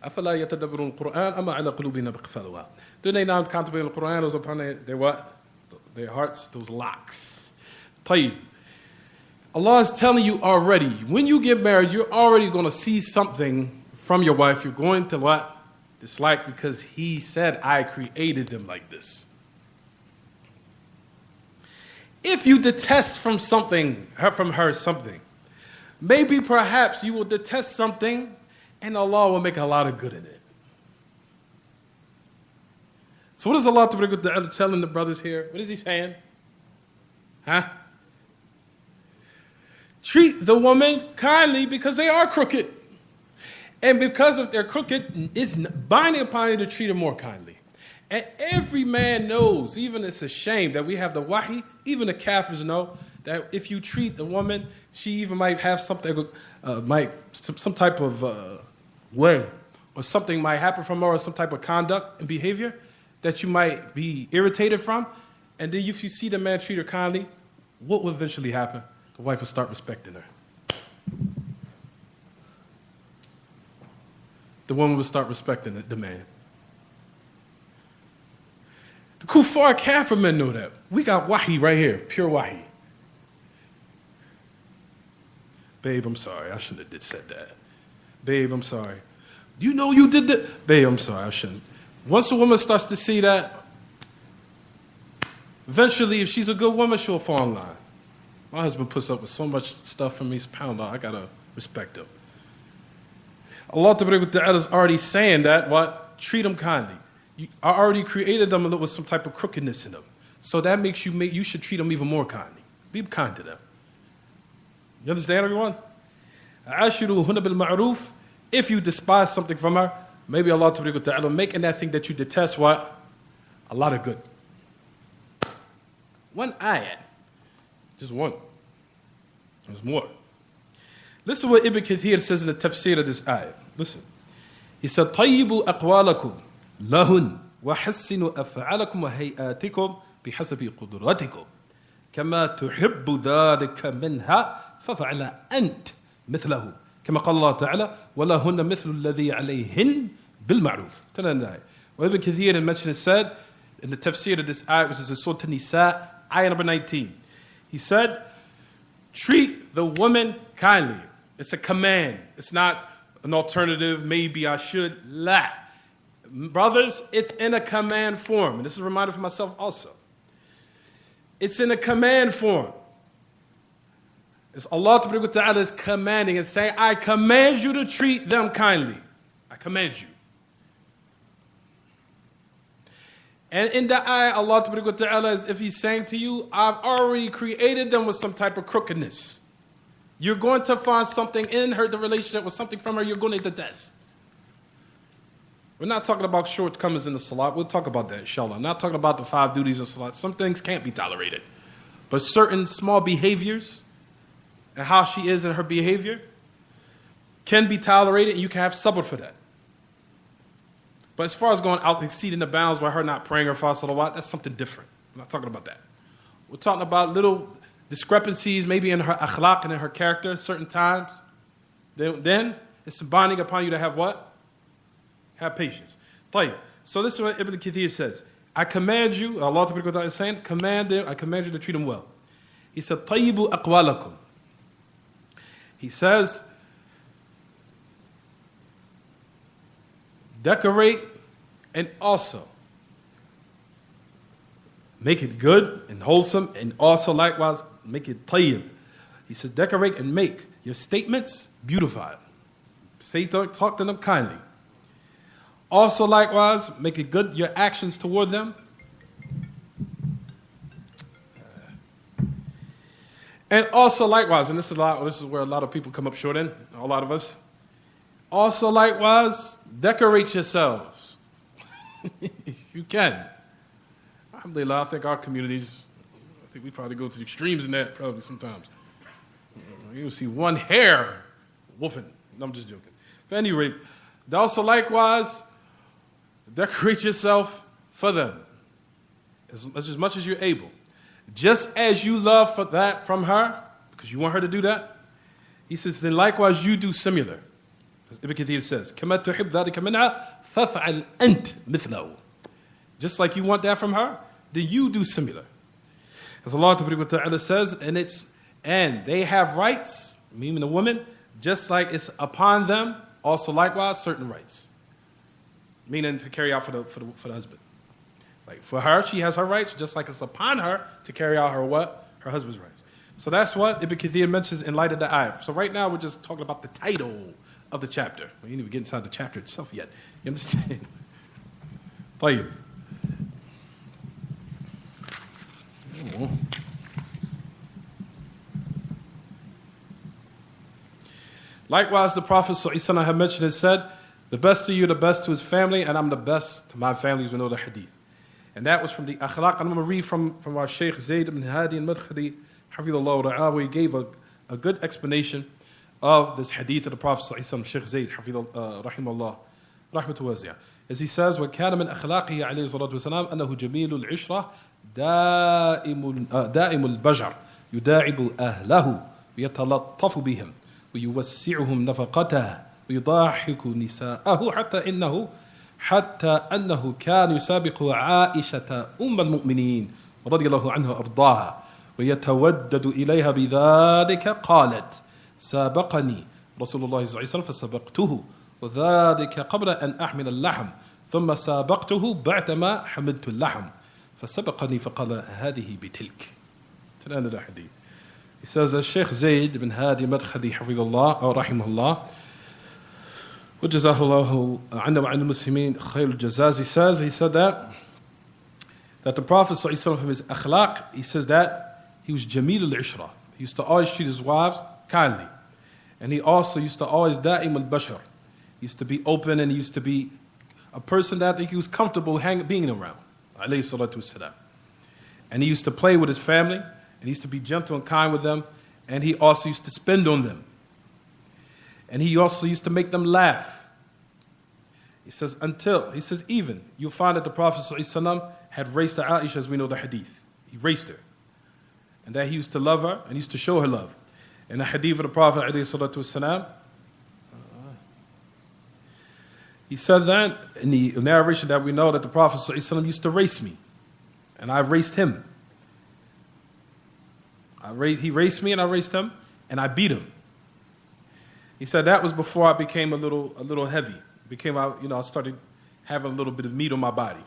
S1: أَفَلَا يَتَدَبَّرُونَ الْقُرْآنَ أَمَّا عَلَى قُلُوبِهِمْ أَقْفَالُهَا. Do they not contemplate the Quran? Those upon their what? Their hearts, those locks. طيب. Allah is telling you already, when you get married, you're already going to see something from your wife. You're going to what? Dislike, because He said, I created them like this. If you detest from her something, maybe perhaps you will detest something and Allah will make a lot of good in it. So what is Allah telling the brothers here? What is He saying? Treat the woman kindly because they are crooked. And because of their crooked, it's binding upon you to treat them more kindly. And every man knows, even it's a shame that we have the wahi, even the kafirs know that if you treat the woman, she even might have something, some type of way, or something might happen from her, or some type of conduct and behavior that you might be irritated from. And then if you see the man treat her kindly, what will eventually happen? The wife will start respecting her. The woman will start respecting the man. The kuffar kafir men know that. We got wahi right here, pure wahi. Babe, I'm sorry. I shouldn't have said that. Babe, I'm sorry. You know you did that. Babe, I'm sorry. I shouldn't. Once a woman starts to see that, eventually, if she's a good woman, she'll fall in line. My husband puts up with so much stuff from me, subhanAllah, I gotta respect him. Allah Ta'ala is already saying that, what? Treat them kindly. I already created them with some type of crookedness in them. So that makes you should treat them even more kindly. Be kind to them. You understand, everyone? Ashiruhunna bil ma'ruf. If you despise something from her, maybe Allah Ta'ala making that thing that you detest what? A lot of good. One ayat. Just one. There's more. Listen to what Ibn Kathir says in the tafsir of this ayat. Listen. He said, طَيِّبُوا أَقْوَالَكُمْ لَهُنْ وَحَسِّنُوا أَفْعَالَكُمْ وَهَيْئَاتِكُمْ بِحَسَبِ قُدْرَتِكُمْ كَمَا تُحِبُّ ذَلِكَ مِنْهَا فَفَعْلَ أَنْتَ مِثْلَهُ كما قال الله تعالى وَلَهُنَّ مِثْلُ الَّذِي عَلَيْهِنْ بِالْمَعْرُوفِ. Well, Ibn Kathir mentioned said in the tafsir of this ayat, which is in Surah An-Nisa, ayah number 19. He said, treat the woman kindly. It's a command. It's not an alternative, maybe I should. La. Brothers, it's in a command form. And this is a reminder for myself also. It's in a command form. It's Allah Ta'ala is commanding and saying, I command you to treat them kindly. I command you. And in the ayah, Allah Ta'ala is, if He's saying to you, I've already created them with some type of crookedness. You're going to find something in her, the relationship with something from her you're going to detest. We're not talking about shortcomings in the salat. We'll talk about that, inshallah. I'm not talking about the 5 duties of salat. Some things can't be tolerated. But certain small behaviors and how she is in her behavior, can be tolerated, and you can have sabr for that. But as far as going out exceeding the bounds by her not praying her five salawat, that's something different. I'm not talking about that. We're talking about little discrepancies, maybe in her akhlaq and in her character, certain times. Then it's binding upon you to have what? Have patience. طيب. So this is what Ibn Kathir says. I command you, Allah is saying, I command you to treat them well. He said, طَيِّبُوا أَقْوَالَكُمْ. He says, decorate and also make it good and wholesome, and also likewise make it tayyib. He says, decorate and make your statements beautified. Talk to them kindly. Also likewise, make it good, your actions toward them. And also likewise, and this is where a lot of people come up short in, a lot of us. Also likewise, decorate yourselves. You can. Alhamdulillah, I think our communities, we probably go to the extremes in that probably sometimes. You'll see one hair woofing. No, I'm just joking. But at any rate, also likewise, decorate yourself for them as much as you're able. Just as you love for that from her, because you want her to do that, he says, then likewise you do similar. As Ibn Kathir says, كَمَا تُحِبْ ذَلِكَ مِنْهَا فَفْعَلْ أَنْتْ مِثْلَهُ. Just like you want that from her, then you do similar. As Allah Ta'ala says, and they have rights, meaning the woman, just like it's upon them, also likewise certain rights. Meaning to carry out for the husband. Like for her, she has her rights, just like it's upon her to carry out her what? Her husband's rights. So that's what Ibn Kathir mentions in light of the ayah. So right now we're just talking about the title of the chapter. We didn't even get inside the chapter itself yet. You understand? طيب. Likewise, the Prophet ﷺ had mentioned and said, the best of you, the best to his family, and I'm the best to my family, as we know the hadith. And that was from the akhlaq. And I'm going to read from our Shaykh Zayd ibn Hadi al-Madkhali, Hafidhullah Ra'ah, where he gave a good explanation of this hadith of the Prophet ﷺ, Shaykh Zayd, Rahimahullah, Rahmatu Waziyah. As he says, وَكَانَ مِنْ أَخْلَاقِهِ عَلَيْهِ الصَّلَاةُ وَالسَّلَامُ أَنَّهُ جَمِيلُ الْعِشْرَةِ دائم البجر يداعب أهله ويتلطف بهم ويوسعهم نفقته ويضاحك نساءه حتى أنه كان يسابق عائشة أم المؤمنين رضي الله عنها وأرضاها ويتودد إليها بذلك قالت سابقني رسول الله صلى الله عليه وسلم فسبقته وذلك قبل أن أحمل اللحم ثم سابقته بعدما حملت اللحم فسبقني فقال هذه بتلك. To the end of the hadith. He says that Shaykh Zayd ibn Hadi Madkhali Hafidhullah or Rahimahullah وجزاه الله عنا وعن المسلمين خير الجزاز. He said that the Prophet ﷺ from his akhlaq, he says that he was Jamil al-Ishra. He used to always treat his wives kindly. And he also used to always da'im al-bashar. He used to be open, and he used to be a person that he was comfortable being around. Alayhi salatu wassalam. And he used to play with his family, and he used to be gentle and kind with them, and he also used to spend on them. And he also used to make them laugh. He says, even, you'll find that the Prophet ﷺ had raised Aisha, as we know the hadith. He raised her. And that he used to love her, and he used to show her love. In the hadith of the Prophet ﷺ, he said that in the narration that we know that the Prophet ﷺ used to race me. And I raced him. He raced me and I raced him, and I beat him. He said that was before I became a little heavy. I started having a little bit of meat on my body.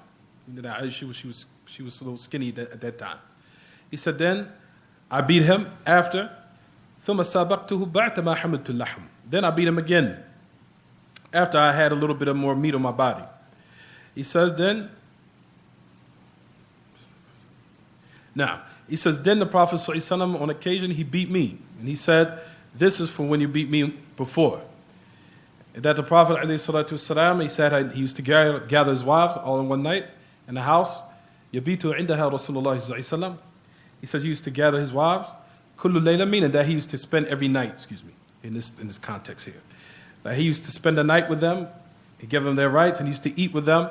S1: She was a little skinny at that time. He said then I beat him after. Then I beat him again after I had a little bit of more meat on my body. He says then the Prophet ﷺ, on occasion he beat me. And he said, this is for when you beat me before. That the Prophet ﷺ, he said he used to gather his wives all in one night in the house. يَبِيتُ عِنْدَهَا رَسُولُ اللَّهِ صَلَّى اللَّهُ عَلَيْهِ وَسَلَّمَ. He says he used to gather his wives. كُلُّ لَيْلَ, meaning that he used to spend every night, in this context here. That he used to spend the night with them, he gave them their rights, and he used to eat with them.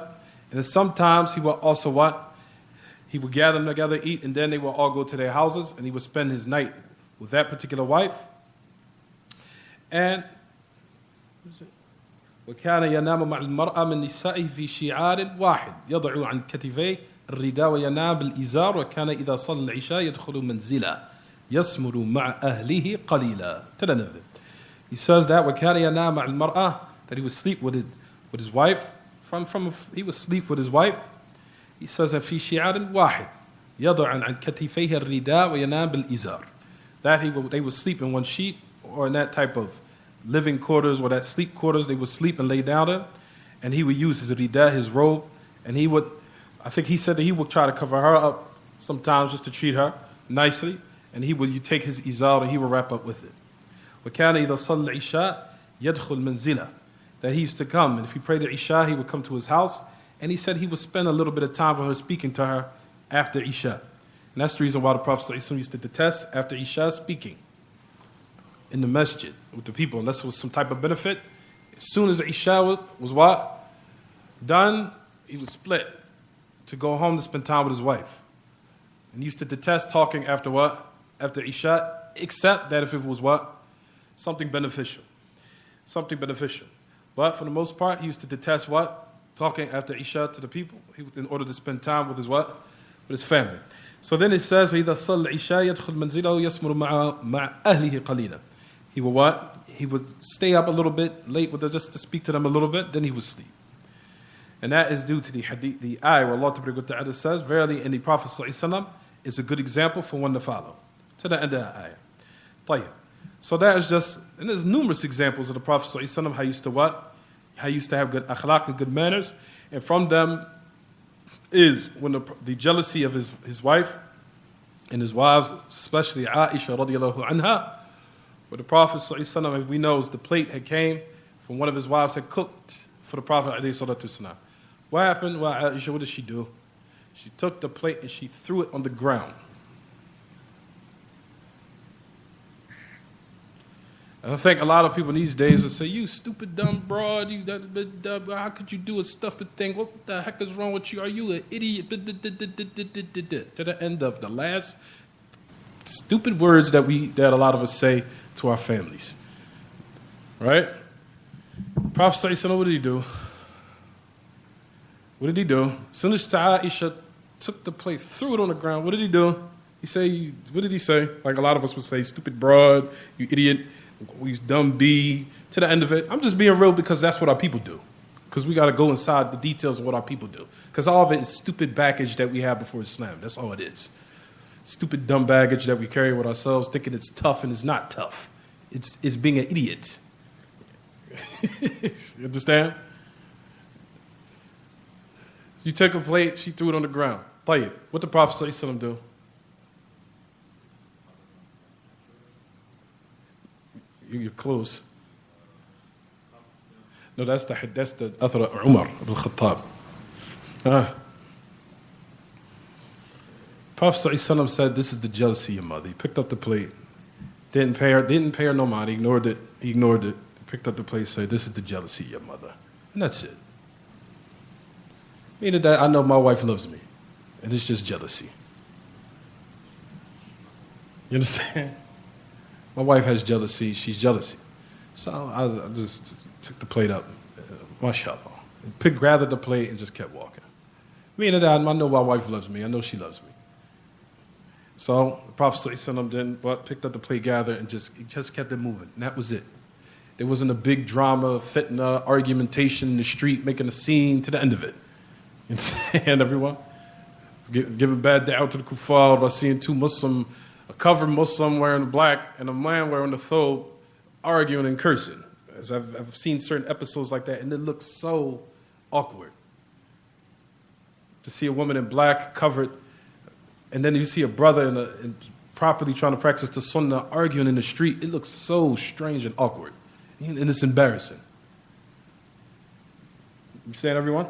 S1: And then sometimes he would also what? He would gather them together, eat, and then they would all go to their houses, and he would spend his night with that particular wife. And وكان ينام مع المرأة من نسائه في شعار واحد يضع عن كتفيه الرداء وينام بالإزار وكان إذا صلى العشاء يدخل منزله يسمر مع أهله قليلا. To the end of it. He says that وكان ينام مع المرأة, that he would sleep with his wife. He would sleep with his wife. He says that في شعار واحد يضع عن كتفيه الرداء وينام بالإزار. That they would sleep in one sheet or in that type of living quarters or that sleep quarters. They would sleep and lay down there, and he would use his rida, his robe, and I think he said that he would try to cover her up sometimes just to treat her nicely, and you take his izar and he would wrap up with it. وَكَانَ إِذَا صَلَّ الْعِشَاء يَدْخُلْ مَنْزِلَهُ. That he used to come, and if he prayed the Isha, he would come to his house, and he said he would spend a little bit of time with her, speaking to her after Isha. And that's the reason why the Prophet ﷺ used to detest after Isha speaking in the masjid with the people, unless it was some type of benefit. As soon as the Isha was what? Done, he would split to go home to spend time with his wife. And he used to detest talking after what? After Isha, except that if it was what? Something beneficial. Something beneficial. But for the most part, he used to detest what? Talking after Isha to the people, in order to spend time with his what? With his family. So then it says, وَإِذَا صَلَّ الْعِشَاء يَدْخُلْ مَنْزِلَهُ يَسْمُرُ مَعَ أَهْلِهِ قَلِيلًا. He would what? He would stay up a little bit late with us just to speak to them a little bit, then he would sleep. And that is due to the hadith, the ayah where Allah Ta'ala says, verily in the Prophet ﷺ is a good example for one to follow. To the end of that ayah. طيب. So that is just, and there's numerous examples of the Prophet ﷺ, how he used to what? How he used to have good akhlaq and good manners. And from them is when the jealousy of his wife and his wives, especially Aisha radiallahu anha, where the Prophet ﷺ, we know, the plate had came from one of his wives had cooked for the Prophet ﷺ. What happened? Well, Aisha, what did she do? She took the plate and she threw it on the ground. And I think a lot of people these days will say, you stupid dumb broad, how could you do a stupid thing? What the heck is wrong with you? Are you an idiot? To the end of the last stupid words that a lot of us say to our families. Right? Prophet ﷺ, what did he do? What did he do? As soon as Aisha took the plate, threw it on the ground, what did he do? What did he say? Like a lot of us would say, stupid broad, you idiot, you dumb bee, to the end of it. I'm just being real because that's what our people do. Because we got to go inside the details of what our people do. Because all of it is stupid baggage that we have before Islam. That's all it is. Stupid, dumb baggage that we carry with ourselves, thinking it's tough and it's not tough. It's being an idiot. You understand? You took a plate, she threw it on the ground. طيب. What the Prophet ﷺ do? You're close. No, that's the Athar of Umar ibn Khattab. Prophet ﷺ said, this is the jealousy of your mother. He picked up the plate, didn't pay her no mind, he ignored it, picked up the plate, said, this is the jealousy of your mother. And that's it. Meaning that I know my wife loves me, and it's just jealousy. You understand? My wife has jealousy, she's jealousy. So I just took the plate up, mashallah, and gathered the plate and just kept walking. Meaning that I know my wife loves me, I know she loves me. So the Prophet ﷺ picked up the plate, gathered, and just kept it moving. And that was it. There wasn't a big drama, fitna, argumentation in the street, making a scene to the end of it. You understand, everyone? Giving bad da'wah to the kuffar by seeing a covered Muslim wearing black and a man wearing the thobe arguing and cursing. As I've seen certain episodes like that, and it looks so awkward. To see a woman in black covered, and then you see a brother in properly trying to practice the sunnah arguing in the street. It looks so strange and awkward. And it's embarrassing. You understand, everyone?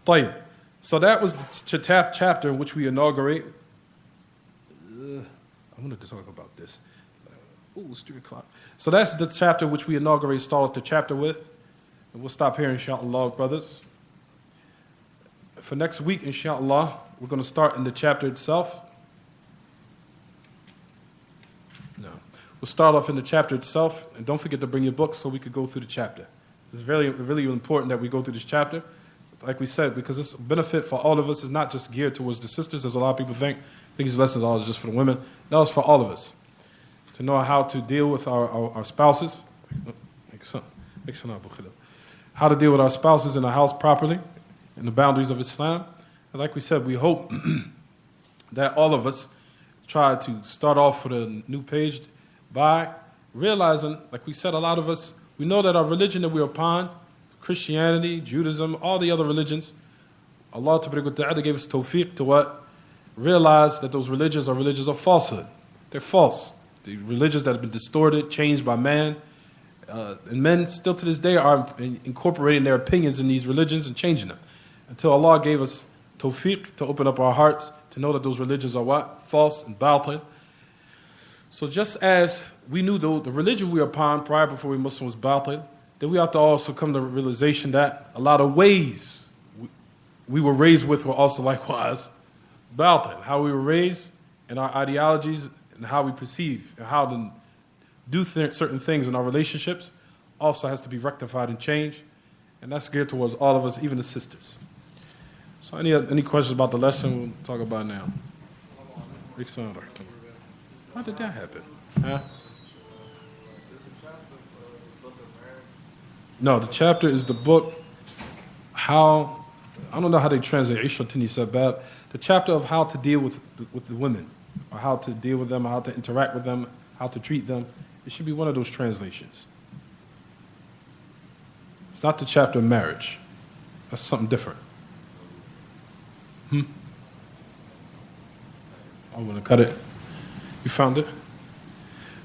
S1: طيب. So that was the chapter in which we inaugurate I wanted to talk about this. Ooh, it's 3 o'clock. So that's the chapter which we started the chapter with. And we'll stop here, inshallah, brothers. For next week, inshallah, we're going to start in the chapter itself. No. We'll start off in the chapter itself. And don't forget to bring your books so we could go through the chapter. It's really, really important that we go through this chapter. Like we said, because this benefit for all of us is not just geared towards the sisters, as a lot of people think these lessons are just for the women. No, it's for all of us. To know how to deal with our spouses. How to deal with our spouses in the house properly, in the boundaries of Islam. And like we said, we hope that all of us try to start off with a new page by realizing, like we said, a lot of us, we know that our religion that we're upon, Christianity, Judaism, all the other religions, Allah Ta'ala gave us tawfiq to what? Realize that those religions are religions of falsehood. They're false. The religions that have been distorted, changed by man. And men still to this day are incorporating their opinions in these religions and changing them. Until Allah gave us tawfiq to open up our hearts to know that those religions are what? False and batil. So just as we knew the religion we were upon prior before we Muslims was batil, then we have to also come to the realization that a lot of ways we were raised with were also likewise batil. How we were raised and our ideologies and how we perceive and how to do certain things in our relationships also has to be rectified and changed. And that's geared towards all of us, even the sisters. So any questions about the lesson, we'll talk about now. How did that happen? Huh? No, the chapter is the book, how, I don't know how they translate Ishatini Sabab, the chapter of how to deal with the women, or how to deal with them, how to interact with them, how to treat them. It should be one of those translations. It's not the chapter of marriage. That's something different. I'm going to cut it. You found it?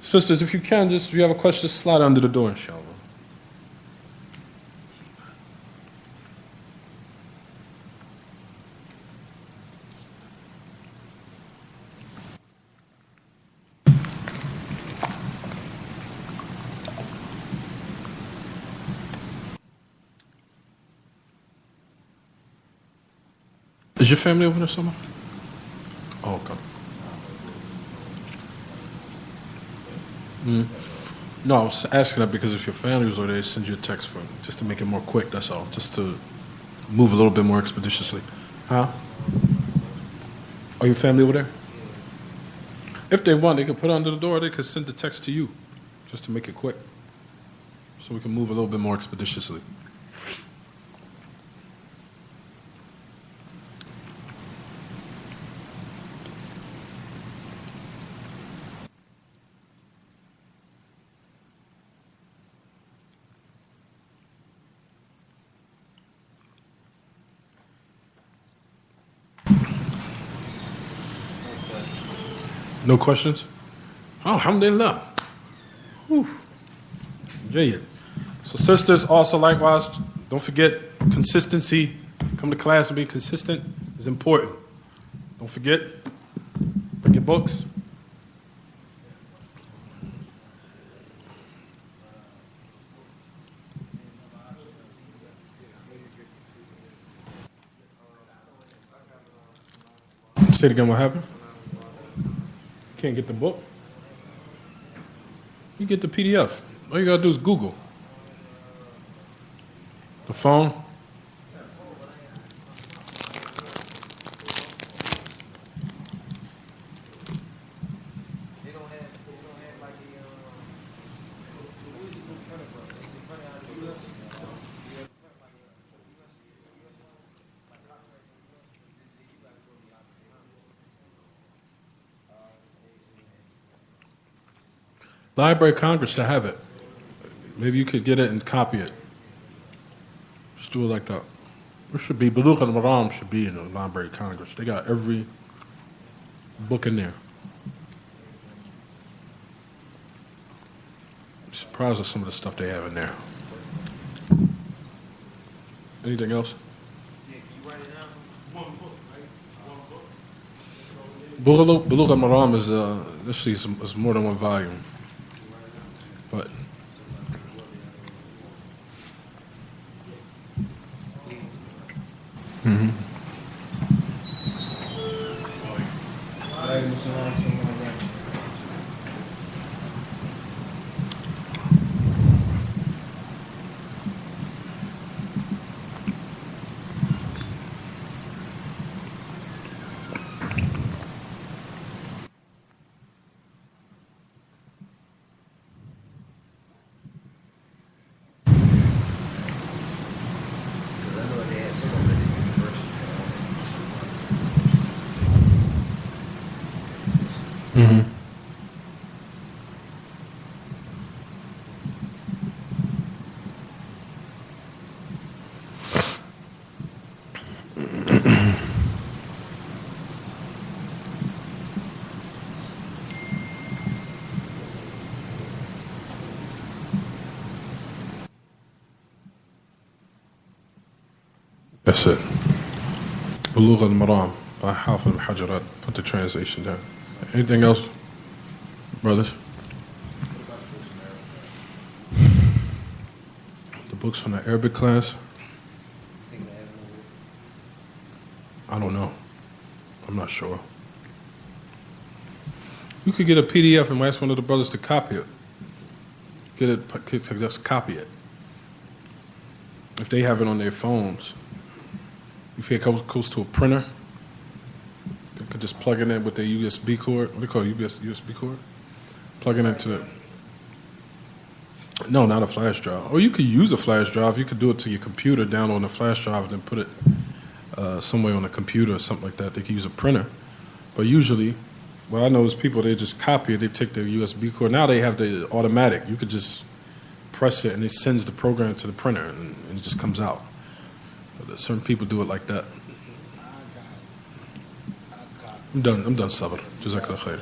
S1: Sisters, if you can, if you have a question, just slide under the door, inshallah. Is your family over there somewhere? Oh, okay. No, I was asking that because if your family was over there, they send you a text for just to make it more quick, that's all. Just to move a little bit more expeditiously. Huh? Are your family over there? If they want, they could put it under the door, they could send the text to you, just to make it quick. So we can move a little bit more expeditiously. No questions? Oh, alhamdulillah. Jayyid. So sisters, also likewise, don't forget consistency. Come to class and be consistent is important. Don't forget, bring your books. Say it again, what happened? Can't get the book? You get the PDF. All you gotta do is Google. The phone. Library of Congress should have it. Maybe you could get it and copy it. Just do it like that. It should be, Buloogh and Maraam should be in the Library of Congress. They got every book in there. I'm surprised at some of the stuff they have in there. Anything else? Yeah, can you write it down? One book, right? One book. Buloogh al-Maraam is actually is more than one volume, but that's it. Buloogh al-Maraam by Hafiz al-Hajarat. Put the translation down. Anything else, brothers? The books from the Arabic class? I don't know. I'm not sure. You could get a PDF and ask one of the brothers to copy it. Just copy it. If they have it on their phones. If it goes to a printer, they could just plug it in with their USB cord. What do you call it? USB cord? Plug it into the... No, not a flash drive. Or you could use a flash drive. You could do it to your computer, download a flash drive, and then put it somewhere on a computer or something like that. They could use a printer. But usually, well, I know there's people, they just copy it. They take their USB cord. Now they have the automatic. You could just press it, and it sends the program to the printer, and it just comes out. Certain people do it like that. I'm done, Sabr. Jazakallah khair.